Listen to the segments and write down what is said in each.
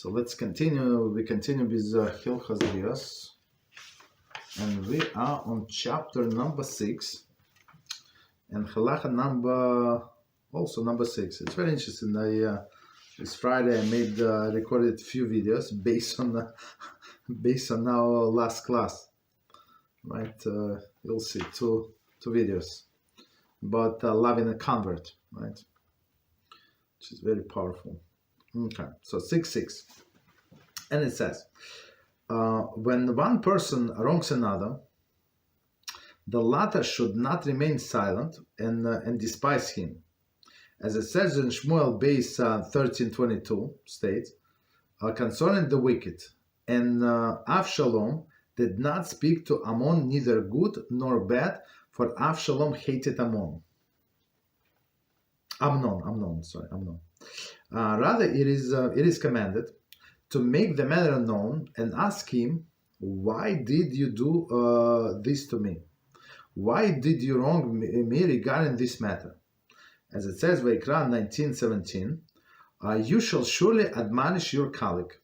So let's continue. We continue with Hilchos Deos, and we are on chapter number 6, and halacha number 6. It's very interesting. This Friday I recorded a few videos based on our last class. Right, you'll see two videos about loving a convert, right, which is very powerful. Okay, so 6:6, and it says, when one person wrongs another, the latter should not remain silent and despise him, as it says in Shmuel base 13:22 states, concerning the wicked, and Avshalom did not speak to Ammon neither good nor bad, for Avshalom hated Amnon. Rather, it is commanded to make the matter known and ask him, why did you do this to me? Why did you wrong me regarding this matter? As it says, Vayikra 19:17, you shall surely admonish your colleague.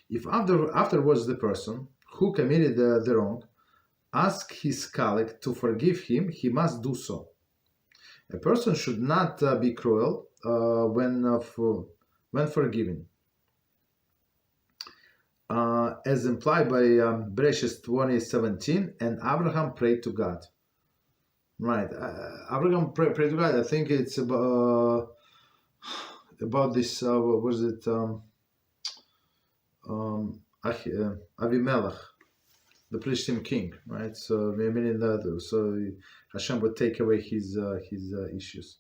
If afterwards the person who committed the wrong asks his colleague to forgive him, he must do so. A person should not be cruel when forgiving, as implied by Bereshit 20:17, and Abraham prayed to God. Right, Abraham prayed to God. I think it's about this. What was it? Avimelech, the Plishtim king, right? So meaning that, so Hashem would take away his issues.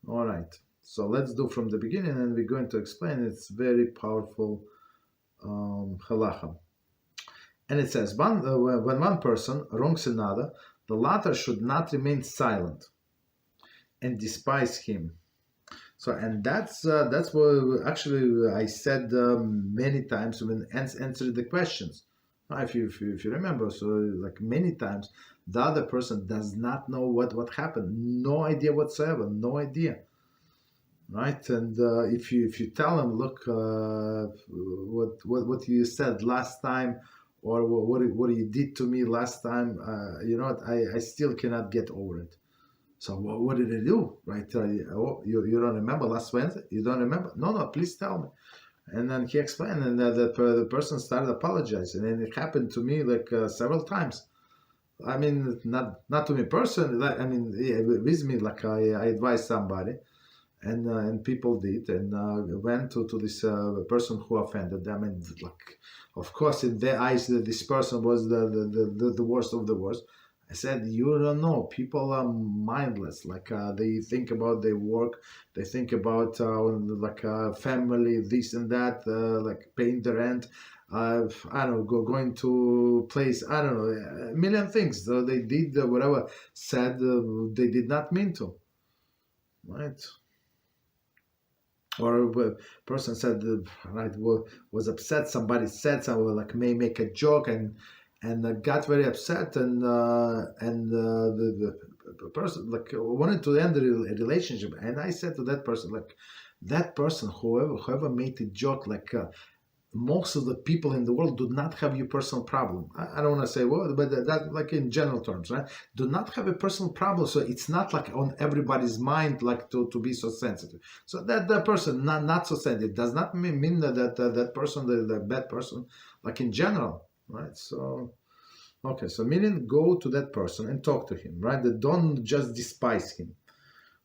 All right, so let's do from the beginning, and we're going to explain. It's very powerful halacha, and it says, when one person wrongs another, the latter should not remain silent and despise him. So, and that's what actually I said many times when answering the questions. If you remember, so like many times, the other person does not know what happened, no idea whatsoever, no idea, right? And if you tell them, look, what you said last time, or what you did to me last time, you know what, I still cannot get over it. So what did I do, right? You don't remember last Wednesday? You don't remember? No, please tell me. And then he explained, and the person started apologizing, and it happened to me like several times. I mean, not to me personally. I mean, with me, like I advised somebody, and people did, and went to this person who offended them, and like, of course, in their eyes, this person was the worst of the worst. I said, you don't know. People are mindless. Like they think about their work, they think about family, this and that, like paying the rent. I don't know, going to place. I don't know, a million things. So they did whatever said they did not mean to, right? Or a person said, right, was upset. Somebody said something, like may make a joke, and got very upset, and the person like wanted to end the relationship. And I said to that person, like, that person, whoever made the joke, like most of the people in the world do not have your personal problem. I don't want to say what, but that like in general terms, right? Do not have a personal problem, so it's not like on everybody's mind, like to be so sensitive. So that person not so sensitive does not mean that person, the bad person, like in general. Right, so okay, so meaning go to that person and talk to him, right? Don't just despise him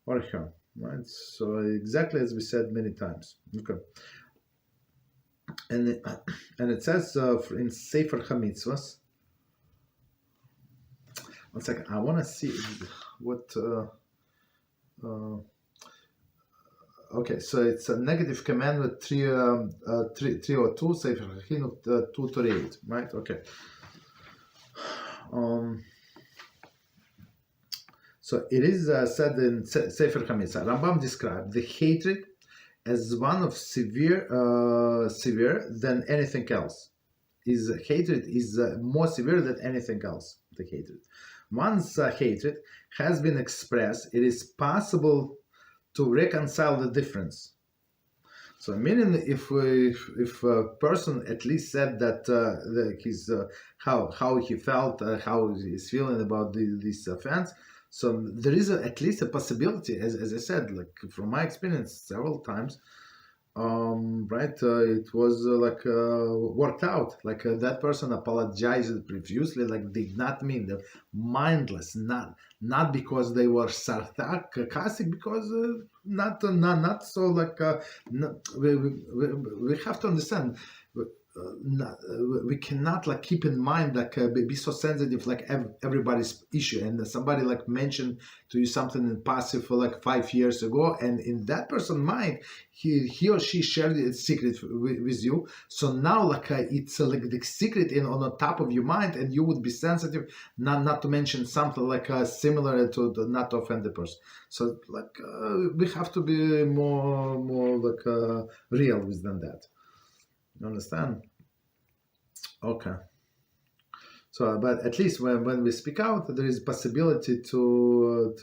or her, right? So exactly as we said many times. Okay, and it says in Sefer HaMitzvos. One second, I want to see what. Okay, so it's a negative commandment 302, Sefer Chinuch 238, right? Okay. So it is said in Sefer HaMitzvah. Rambam described the hatred as one of severe than anything else. His hatred is more severe than anything else. The hatred. Once hatred has been expressed, it is possible to reconcile the difference. So meaning if a person at least said that his how he felt, how he's feeling about this offense, so there is at least a possibility, as I said, like from my experience several times, right, it was worked out, like that person apologized previously, like did not mean the mindless, not because they were sarcastic, because not so like not, we have to understand, we cannot like keep in mind like be so sensitive like everybody's issue, and somebody like mentioned to you something in passive for like 5 years ago, and in that person's mind he or she shared its secret with you, so now like it's like the secret in on the top of your mind, and you would be sensitive not to mention something like similar to not to offend the person. So like we have to be more like real with than that. You understand? Okay. So, but at least when we speak out, there is possibility to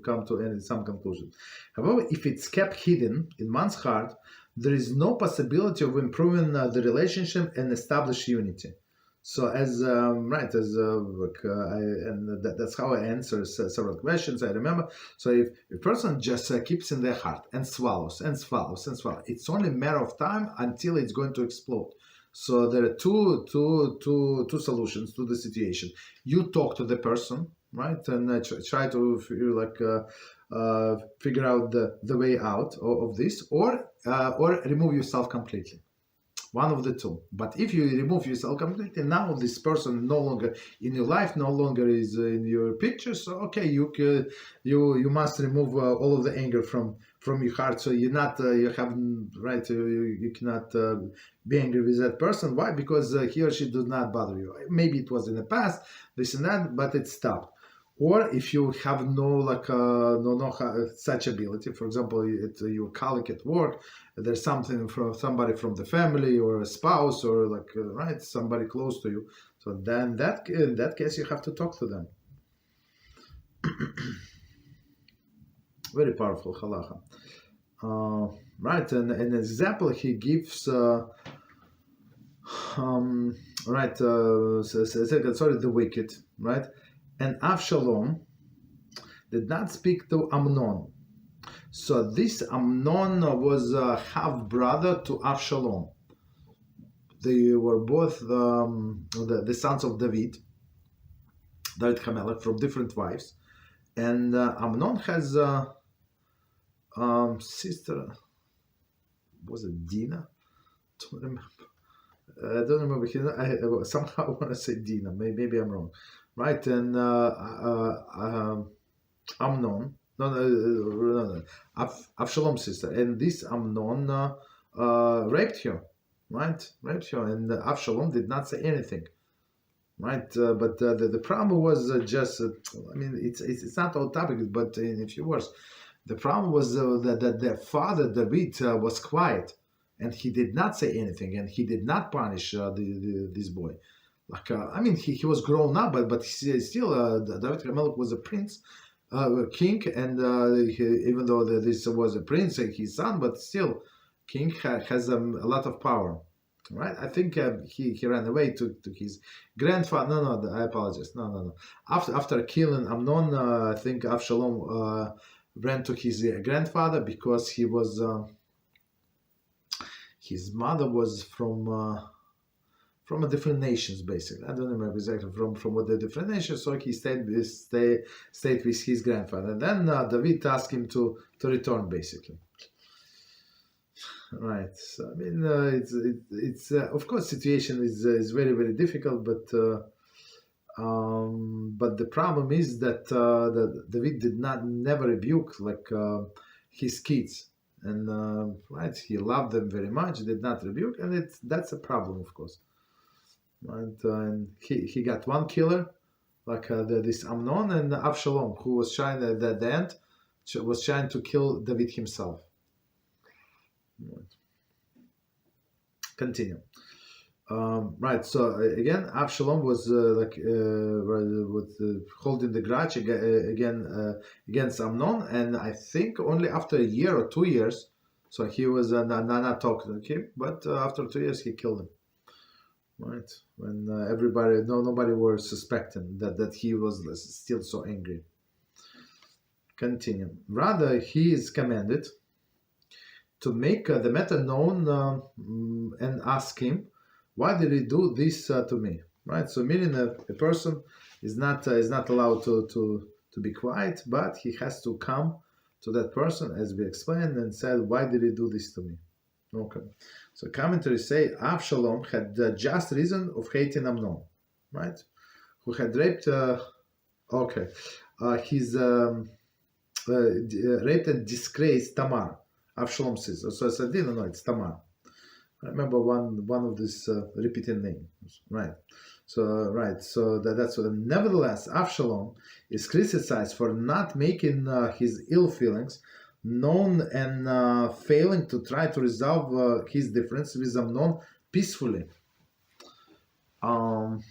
come to some conclusion. However, if it's kept hidden in one's heart, there is no possibility of improving the relationship and establish unity. So, as right, as that's how I answer several questions. I remember. So, if a person just keeps in their heart and swallows and swallows and swallows, it's only a matter of time until it's going to explode. So there are two solutions to the situation. You talk to the person, right, and try to figure out the way out of this, or remove yourself completely. One of the two. But if you remove yourself completely, now this person no longer in your life, no longer is in your picture. So okay, you must remove all of the anger from your heart. So you're not you have right. You cannot be angry with that person. Why? Because he or she does not bother you. Maybe it was in the past, this and that, but it stopped. Or if you have no such ability, for example, your colleague at work, there's something from somebody from the family or a spouse or right, somebody close to you. So then in that case you have to talk to them. Very powerful halacha. Right, and an example he gives. Right, sorry, the wicked, right? And Avshalom did not speak to Amnon. So this Amnon was a half brother to Avshalom. They were both the sons of David HaMelech, from different wives. And Amnon has a sister. Was it Dina? I don't remember. I somehow want to say Dina. Maybe I'm wrong. Right, and Amnon, no, Avshalom's sister, and this Amnon raped her, right? Raped her, and Avshalom did not say anything, right? But the problem was just, I mean, it's not all topic, but in a few words, the problem was that their father David was quiet, and he did not say anything, and he did not punish this boy. Like I mean, he was grown up, but still, David HaMelech was a prince, king, and even though this was a prince, his son, but still, king has a lot of power, right? I think he ran away to his grandfather. No, I apologize. No. After killing Amnon, I think Avshalom ran to his grandfather because he was his mother was from a different nations, basically. I don't remember exactly from what the different nations. So he stayed with his grandfather. And then David asked him to return, basically. Right. So I mean, it's of course situation is very, very difficult, but the problem is that David did never rebuke his kids. And right, he loved them very much, did not rebuke, and that's a problem, of course. Right, and he got one killer, this Amnon, and Avshalom, who was trying at the end, was trying to kill David himself. Right. Continue. Right, so again, Avshalom was holding the grudge against Amnon, and I think only after a year or 2 years, So he was not talking to him, but after 2 years he killed him. Right, when nobody was suspecting that he was still so angry. Continue. Rather, he is commanded to make the matter known and ask him, why did he do this to me? Right. So meaning a person is not allowed to be quiet, but he has to come to that person, as we explained, and said, why did he do this to me? Okay. So commentaries say Avshalom had the just reason of hating Amnon, right? Who had raped, his raped and disgraced Tamar. Avshalom says. So I didn't know it's Tamar. I remember one of these repeating names, right? So that's what. Nevertheless, Avshalom is criticized for not making his ill feelings known and failing to try to resolve his difference with Amnon peacefully. I'm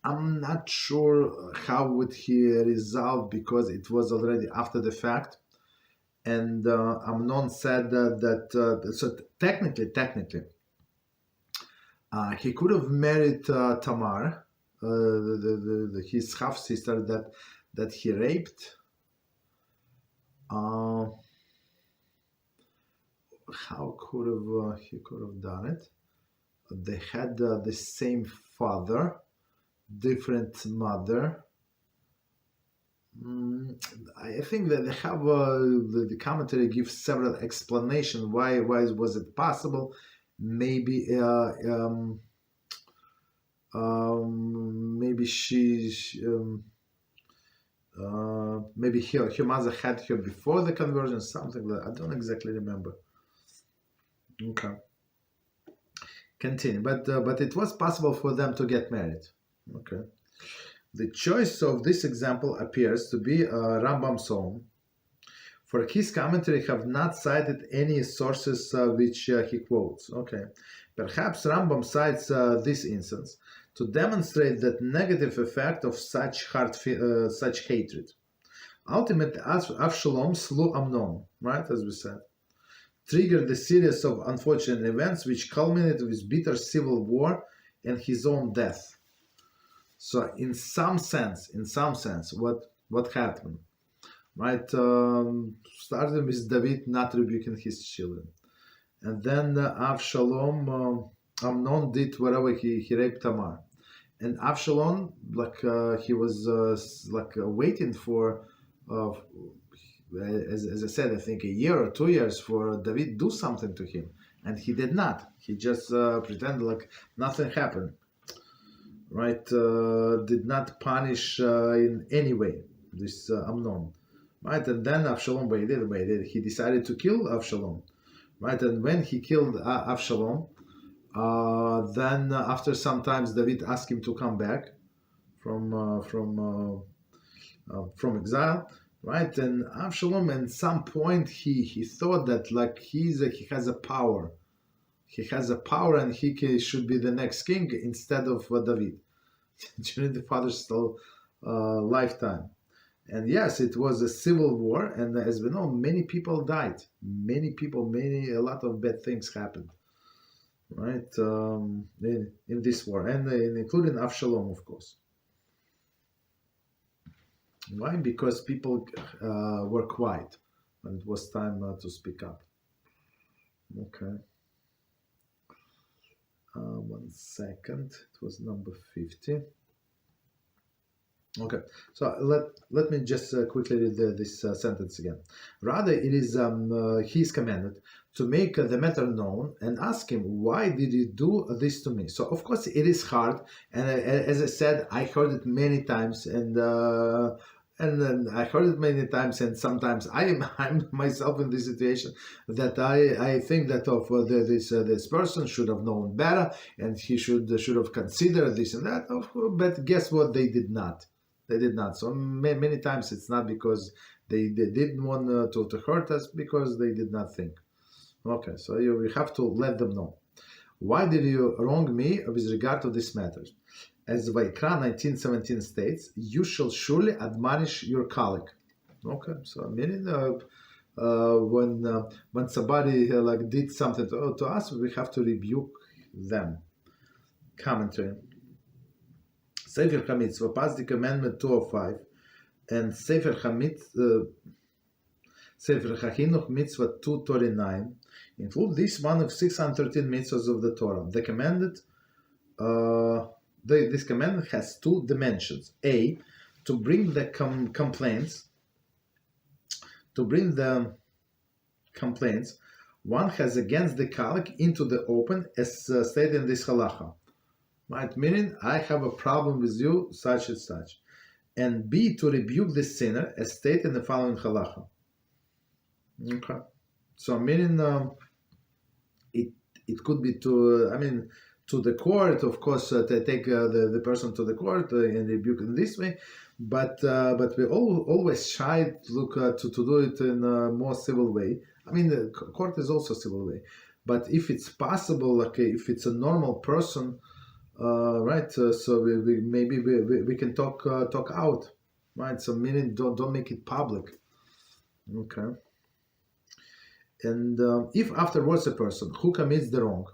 not sure how would he resolve, because it was already after the fact, and Amnon said so technically he could have married Tamar, his half sister that he raped. How he could have done it? They had the same father, different mother. I think that they have the commentary gives several explanations why was it possible. Maybe maybe maybe her mother had her before the conversion, something like that. I don't exactly remember. Okay. Continue. But it was possible for them to get married. Okay. The choice of this example appears to be Rambam's own. For his commentary have not cited any sources which he quotes. Okay. Perhaps Rambam cites this instance to demonstrate that negative effect of such hatred. Ultimately, Avshalom slew Amnon, right, as we said, triggered a series of unfortunate events which culminated with bitter civil war and his own death. So, in some sense, what happened, right? Starting with David not rebuking his children, and then Avshalom, Amnon did whatever he raped Tamar, and Avshalom, he was waiting for. As I said, I think a year or 2 years for David do something to him, and he did not. He just pretended like nothing happened, right? Did not punish in any way this Amnon, right? And then Avshalom waited. He decided to kill Avshalom, right? And when he killed Avshalom, then after some times David asked him to come back from exile. Right, and Avshalom, at some point, he thought that he has a power, and he should be the next king instead of David during the father's still lifetime. And yes, it was a civil war, and as we know, many people died. A lot of bad things happened, right, in this war, and including Avshalom, of course. Why? Because people were quiet and it was time to speak up. Okay. 1 second. It was number 50. Okay. So let me just quickly read this sentence again. Rather, it is he is commanded to make the matter known and ask him, why did you do this to me? So of course it is hard, and as I said, I heard it many times, and then I heard it many times, and sometimes I'm myself in this situation that I think that this person should have known better, and he should have considered this and that. But guess what? They did not. They did not. So many times it's not because they didn't want to hurt us, because they did not think. Okay, so you have to let them know. Why did you wrong me with regard to this matter? As Vayikra 19:17 states, you shall surely admonish your colleague. Okay, so meaning when somebody like did something to us, we have to rebuke them. Commentary. Sefer HaMitzvah passed the commandment 205, and Sefer HaChinuch Mitzvah 239 include this one of 613 mitzvahs of the Torah. The commanded, this commandment has two dimensions. A, to bring the complaints. To bring the complaints one has against the colleague into the open, as stated in this halacha. Right? Meaning, I have a problem with you, such and such. And B, to rebuke the sinner, as stated in the following halacha. Okay. So, meaning, it could be to the court, of course, to take the person to the court and rebuke in this way. But we always try to do it in a more civil way. I mean, the court is also a civil way. But if it's possible, like if it's a normal person, right? So we can talk out, right? So meaning don't make it public, okay? And if afterwards a person who commits the wrong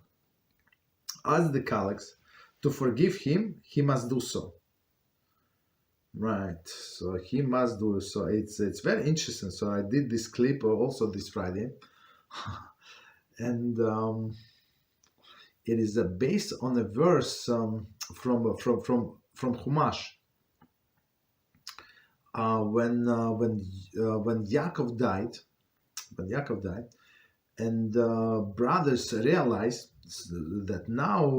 asks the colleagues to forgive him, he must do so. Right, so he must do so. It's very interesting. So I did this clip also this Friday, and it is based on a verse from Chumash. When Yaakov died, and brothers realized that now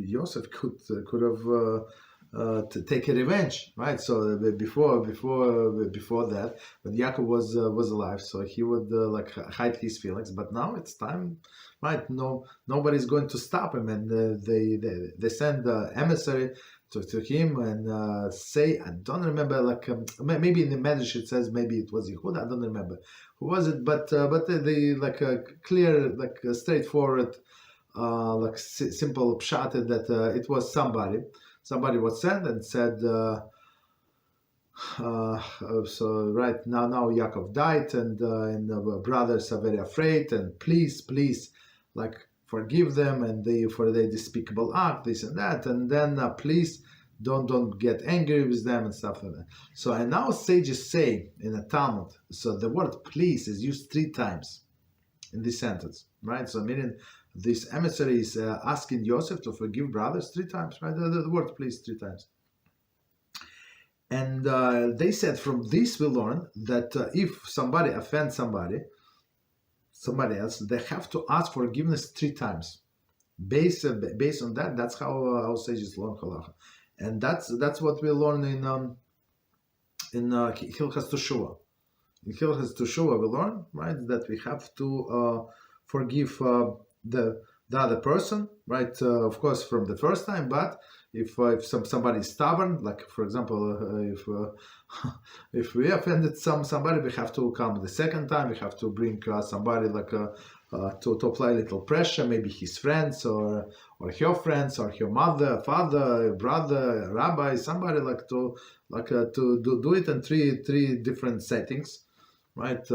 Joseph could have. To take a revenge, right? So before that, when Yaakov was alive, so he would like hide his feelings. But now it's time, right? No, nobody's going to stop him, and they send emissary to him and say, I don't remember, like maybe in the Medrash it says maybe it was Yehuda, I don't remember who was it, but they like a clear, like a straightforward, like simple pshat that it was somebody. Somebody was sent and said, so right now Yaakov died, and the brothers are very afraid, and please, like forgive them, and for their despicable act, this and that, and then please don't get angry with them and stuff like that. So and now sages say in the Talmud, so the word please is used 3 times in this sentence, right? So meaning this emissary is asking Joseph to forgive brothers 3 times, right? The word please 3 times. And they said from this we learn that if somebody offends somebody else, they have to ask forgiveness 3 times. Based on that, that's how our sages learn halacha, and that's what we learn in Hilchos De'os. In Hilchos De'os we learn, right, that we have to forgive the other person, right? Of course, from the first time, but if somebody is stubborn, like for example, if we offended somebody, we have to come the second time. We have to bring somebody like to apply a little pressure, maybe his friends or her friends or her mother, father, brother, rabbi, somebody like to do it in three different settings, right?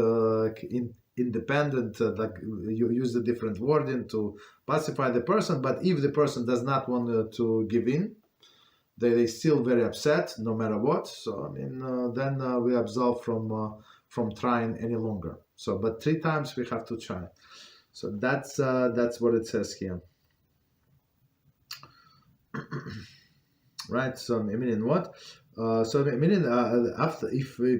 Independent, like you use the different wording to pacify the person, but if the person does not want to give in, they still very upset no matter what. So I mean, then we absolve from trying any longer. So, but 3 times we have to try. So that's what it says here, right? So I mean, in what? So meaning after if the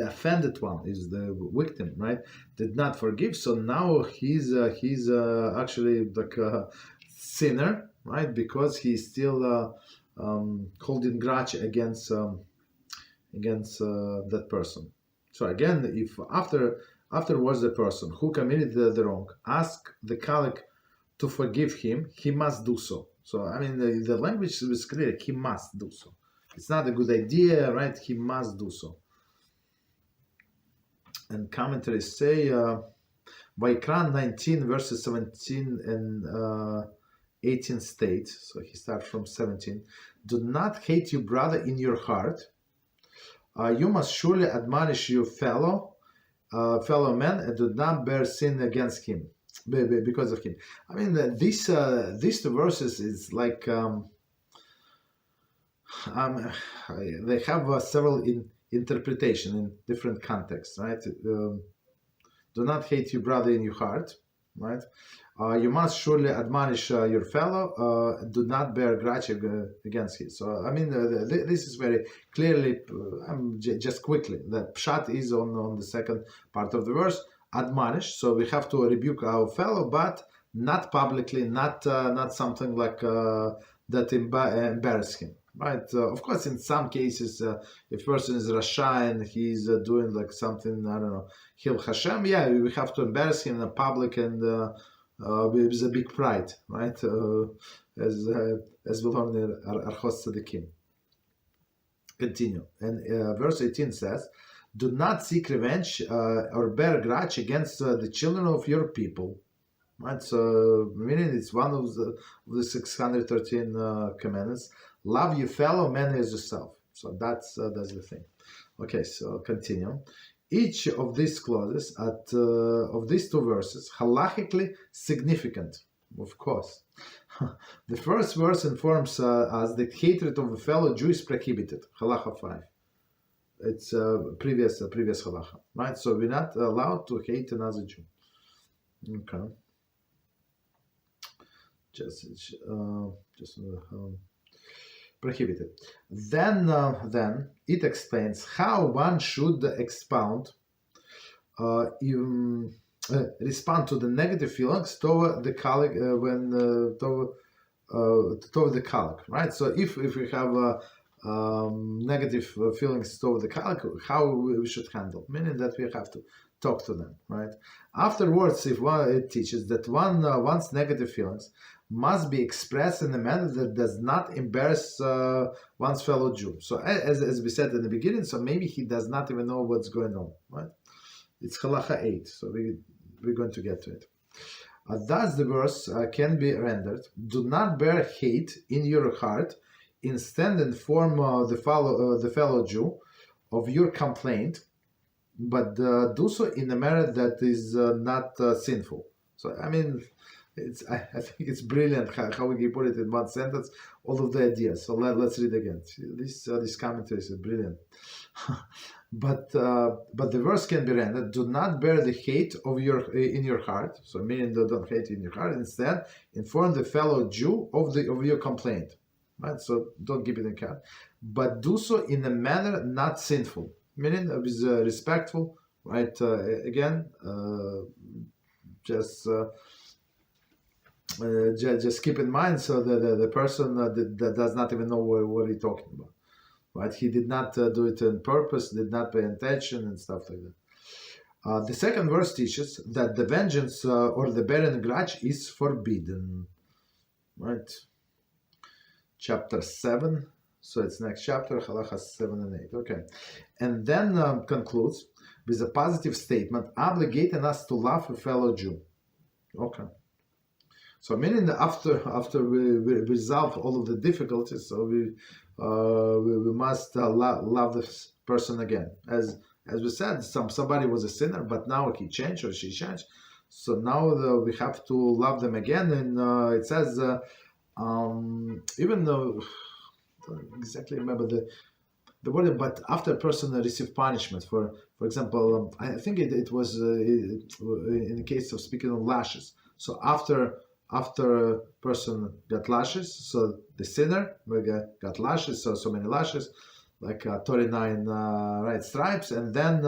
offended one is the victim, right, did not forgive, so now he's actually like a sinner, right, because he's still holding grudge against that person. So again, if afterwards the person who committed the wrong ask the colleague to forgive him, he must do so. So, I mean, the language is clear. He must do so. It's not a good idea, right? He must do so. And commentaries say, Vaikran 19 verses 17 and 18 states, so he starts from 17, do not hate your brother in your heart. You must surely admonish your fellow fellow man and do not bear sin against him because of him. I mean, these two verses is like um, they have several interpretation in different contexts, right? Do not hate your brother in your heart, right? You must surely admonish your fellow. Do not bear grudge against him. So, I mean, this is very clearly, just quickly, the pshat is on the second part of the verse, admonish. So we have to rebuke our fellow, but not publicly, not something like that embarrass him. Right. Of course, in some cases, if person is Rasha and he's doing like something, I don't know, Hil HaShem, yeah, we have to embarrass him in public and with a big pride, right? As we learn in Hilchos De'os. Continue. And verse 18 says, do not seek revenge or bear grudge against the children of your people. Right, so meaning it's one of the 613 commandments. Love your fellow man as yourself. So that's the thing. Okay, so continue. Each of these clauses of these two verses halachically significant, of course. The first verse informs us that hatred of a fellow Jew is prohibited. Halacha 5. It's previous halacha, right? So we're not allowed to hate another Jew. Okay. Just prohibited. Then it explains how one should expound, respond to the negative feelings toward the colleague toward the colleague, right? So if we have negative feelings toward the colleague, how we should handle, meaning that we have to talk to them, right? Afterwards, if it teaches that one's negative feelings must be expressed in a manner that does not embarrass one's fellow Jew. So as we said in the beginning, so maybe he does not even know what's going on, right? It's halacha 8, so we're going to get to it. Thus the verse can be rendered, do not bear hate in your heart, instead inform the fellow Jew of your complaint, but do so in a manner that is not sinful. So, I mean, I think it's brilliant how we can put it in one sentence, all of the ideas. So let's read again. This commentary is brilliant. But the verse can be rendered: do not bear the hate of in your heart. So meaning don't hate in your heart. Instead, inform the fellow Jew of your complaint. Right. So don't keep it in heart, but do so in a manner not sinful. Meaning with respectful. Right. Again, just keep in mind, so the person that does not even know what he's talking about, right? He did not do it on purpose, did not pay attention and stuff like that. The second verse teaches that the vengeance or the bearing grudge is forbidden, right? Chapter 7, so it's next chapter, halachas 7 and 8. Okay, and then concludes with a positive statement obligating us to love a fellow Jew. Okay. So meaning that after we resolve all of the difficulties, so we must love this person again. As we said, somebody was a sinner, but now he changed or she changed. So now we have to love them again. And it says, even though I don't exactly remember the word, but after a person received punishment, for example, I think it was in the case of speaking of lashes. So after a person got lashes, so the sinner got lashes, so many lashes, like 39 right stripes, and then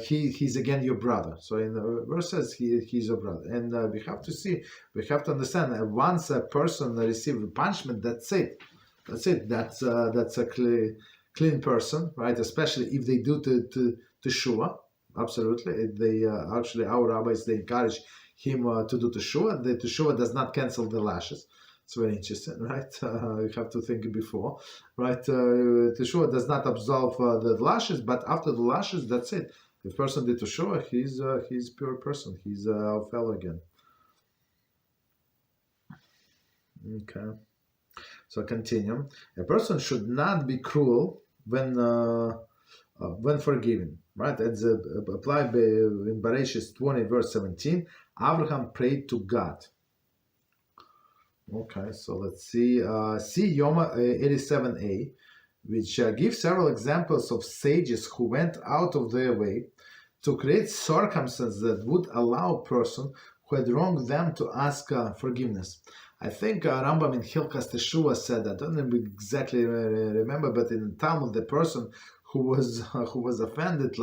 he's again your brother. So in the verses, he's your brother, and we have to understand that once a person receives punishment, that's it. That's a clean person, right? Especially if they do to Shua. Absolutely, they actually our rabbis, they encourage him to do teshuva. The teshuva does not cancel the lashes. It's very interesting, right? You have to think before, right? Teshuva does not absolve the lashes, but after the lashes, that's it. If person did teshuva, he's pure person. He's our fellow again. Okay. So continue. A person should not be cruel when when forgiven, right? It's applied in Bereshit 20 verse 17. Abraham prayed to God. Okay, so let's see. See Yoma 87a, which gives several examples of sages who went out of their way to create circumstances that would allow a person who had wronged them to ask forgiveness. I think Rambam in Hilchos De'os said that. I don't exactly remember, but in the Talmud, the person who was offended,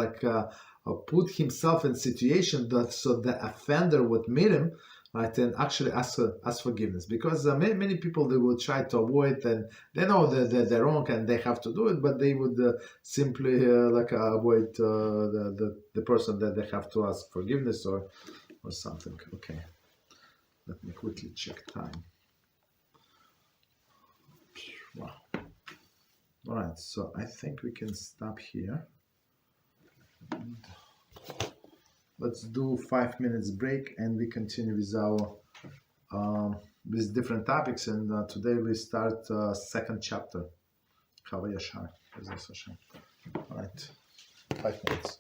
put himself in a situation that so the offender would meet him, right, and actually ask forgiveness, because many people, they will try to avoid, and they know that they're wrong and they have to do it, but they would simply avoid the person that they have to ask forgiveness or something. Okay, let me quickly check time. Wow. All right, so I think we can stop here. And let's do 5 minutes break, and we continue with our with different topics. And today we start second chapter. Chava Yashar. All right, 5 minutes.